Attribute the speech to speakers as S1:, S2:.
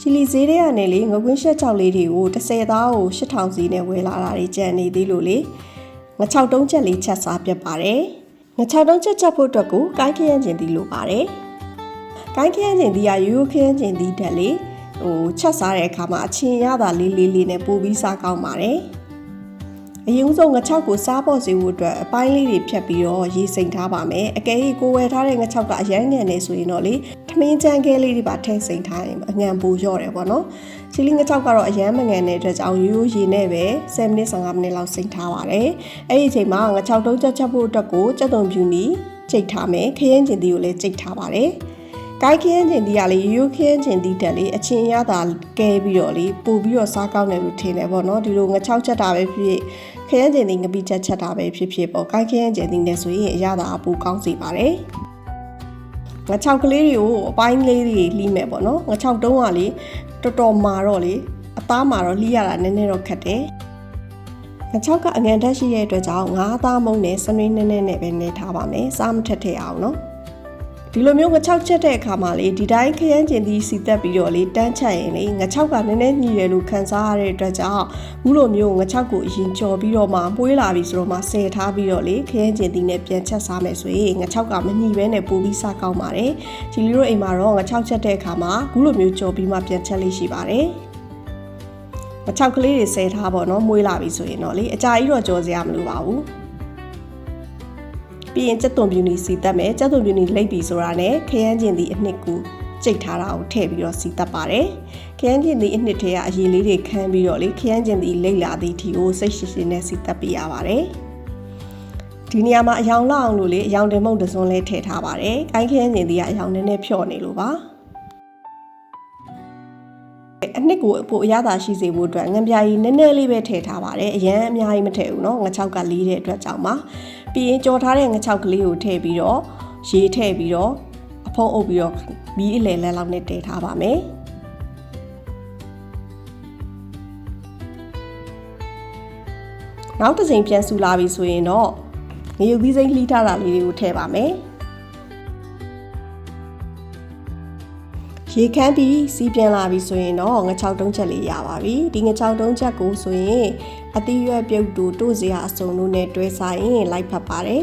S1: ချီလီဈေးထဲကနေလေငကွင်းရှက်6လေးတွေကို10သားကို8000စီနဲ့ဝယ်လာတာတွေကြံနေသေးလို့လေင6တုံးချက်လေးချက်စားပြတ်ပါတယ်င6တုံးချက်ချက်ဖို့အတွက်ကိုကိုင်းခရမ်းကျင်သီးလိုပါတယ်ကိုင်းခရမ်းကျင်သီးကရိုးရိုးခရမ်းကျင်သီးတက်လေချက်စားတဲ့အခါမှာအချင်းရတာလေးနဲ့ပို့ပြီးစားကောင်းပါတယ်အရင်ဆုံးင6ကိုစားဖို့စေဖို့အတွက်အပိုင်းလေးတွေဖြတ်ပြီးတော့ရေစိမ်ထားပါမယ်အကယ်၍ကိုဝယ်ထားတဲ့င6ကအရမ်းငန်နေဆိုရင်တော့လေထမင်းချမ်းခဲလေးတွေပါထည့်စိမ်ထားရင်အငံပူလျော့တယ်ပေါ့နော်ချီလီင6ကတော့အရမ်းမငန်တဲ့အတွက်ကြောင့်ရိုးရိုးရေနဲ့ပဲ10မိနစ်15မိနစ်လောက်စိမ်ထားပါတယ်အဲ့ဒီအချိန်မှာင6တုံးချက်ဖို့အတွက်ကိုကြက်သွန်ဖြူနီကြိတ်ထားမယ်ခရမ်းကျင်သီးကိုလည်းကြိတ်ထားပါတယ်ကိုင်းခရမ်းကျင်သီးကလေရိုးခရမ်းကျင်သီးတက်လေအချင်းရတာကဲပြီးတော့လေပို့ပြီးတော့စားကောင်းတယ်လို့ထင်တယ်ပေါ့နော်ဒီလိုင6ချက်တာပဲဖြစ်ခရမ်းကျင်သီးငပိချက်တာပဲဖြစ်ပေါ့ကိုင်းခရမ်းကျင်သီးနဲ့ဆိုရင်အရသာအပူကောင်းစေပါတယ်င6ကလေးတွေကိုအပိုင်းလေးတွေလှီးမယ်ပေါ့နော်င6တုံးကလေတော်တော်မာတော့လေအသားမာတော့လှီးရတာနည်းနည်းတော့ခက်တယ်င6ကအငံတက်ရှိရဲ့အတွက်ကြောင့်ငါးသားမုံနဲ့စနွေးနည်းနည်းနဲ့ပဲနေထားပါမယ်စားမထက်ထည့်အောင်နော်ဒီလိုမျိုးင6ချက်တဲ့အခါမှာလေဒီတိုင်းခရမ်းကျင်သီးစီတက်ပြီးတော့လေတန်းချက်ရင်လေင6ကနည်းနည်းညီတယ်လို့ခံစားရတဲ့အတွက်ကြောင့်ဘူးလိုမျိုးင6ကိုအရင်ကြော်ပြီးတော့မှမွေးလာပြီဆိုတော့မှဆယ်ထားပြီးတော့လေခရမ်းကျင်သီးနဲ့ပြန်ချက်စားမယ်ဆိုရင်င6ကမညီဘဲနဲ့ပို့ပြီးစားကောင်းပါတယ်ဒီလိုအိမ်မှာတော့င6ချက်တဲ့အခါမှာဘူးလိုမျိုးကြော်ပြီးမှပြန်ချက်လေးရှိပါတယ်င6ကလေးတွေဆယ်ထားပေါ့နော်မွေးလာပြီဆိုရင်တော့လေအကြာကြီးတော့ကြော်စရာမလိုပါဘူးပြီးရင်ကြက်သွန်ပြူနီစီတက်မယ်ကြက်သွန်ပြူနီလိပ်ပြီဆိုတာနဲ့ခရမ်းကျင်သီးအနှစ်ကိုကြိတ်ထားတာကိုထည့်ပြီးတော့စီတက်ပါတယ်ခရမ်းကျင်သီးအနှစ်ထဲကအရည်လေးတွေခမ်းပြီးတော့လေခရမ်းကျင်သီးလိပ်လာသည့်ထီကိုစိတ်ရှိရှိနဲ့စီတက်ပေးရပါတယ်ဒီနေရာမှာအယောင်လောက်အောင်လို့လေအယောင်တင်မုံတစွန်းလေးထည့်ထားပါတယ်ကိုင်းခရမ်းကျင်သီးကအယောင်နည်းနည်းဖြော့နေလို့ပါအနှစ်ကိုပိုအရသာရှိစေဖို့အတွက်ငံပြာကြီးနည်းနည်းလေးပဲထည့်ထားပါတယ်အရန်အများကြီးမထည့်ဘူးเนาะင6ကလေးတဲ့အတွက်ကြောင့်ပါပြီးရင်ကြော်ထားတဲ့င6ကလေးကိုထည့်ပြီးတော့ရေထည့်ပြီးတော့အဖုံးအုပ်ပြီးတော့မီးအလယ်လက်လောက်နဲ့တည်ထားပါမယ်နောက်တစ်ချိန်ပြန်ဆူလာပြီဆိုရင်တော့ငရုတ်သီးစိမ်းလှီးထားတာလေးတွေကိုထည့်ပါမယ်ရေခမ်းပြီးစီးပြန်လာပြီဆိုရင်တော့င6တုံးချက်လေးရပါပြီဒီင6တုံးချက်ကိုဆိုရင်အသီးရွက်ပြုတ်တို့စရာအစုံတို့နဲ့တွဲစားရင်လိုက်ဖက်ပါတယ်